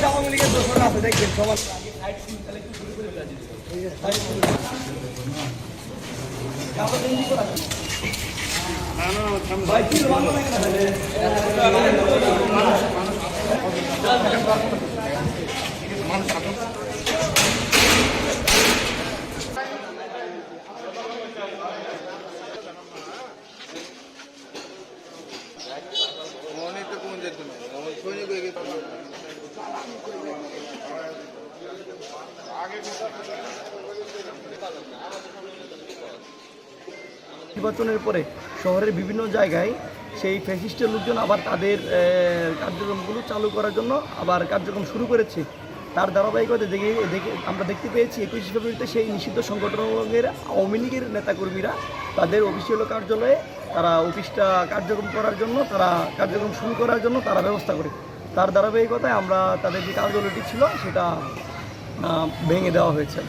আওয়ামী লীগের দোষরা আছে দেখবেন সবার নির্বাচনের পরে শহরের বিভিন্ন জায়গায় সেই ফ্যাসিস্টের লোকজন আবার তাদের কার্যক্রমগুলো চালু করার জন্য আবার কার্যক্রম শুরু করেছে। তার ধারাবাহিকতা দেখে আমরা দেখতে পেয়েছি 21 ফেব্রুয়ারিতে সেই নিষিদ্ধ সংগঠনের আওয়ামী লীগের নেতাকর্মীরা তাদের অফিসিয়াল কার্যালয়ে তারা অফিসটা কার্যক্রম করার জন্য কার্যক্রম শুরু করার জন্য তারা ব্যবস্থা করে। তার ধারাবাহিকতায় আমরা তাদের যে কার্যালয়টি ছিল সেটা ভেঙে দেওয়া হয়েছে।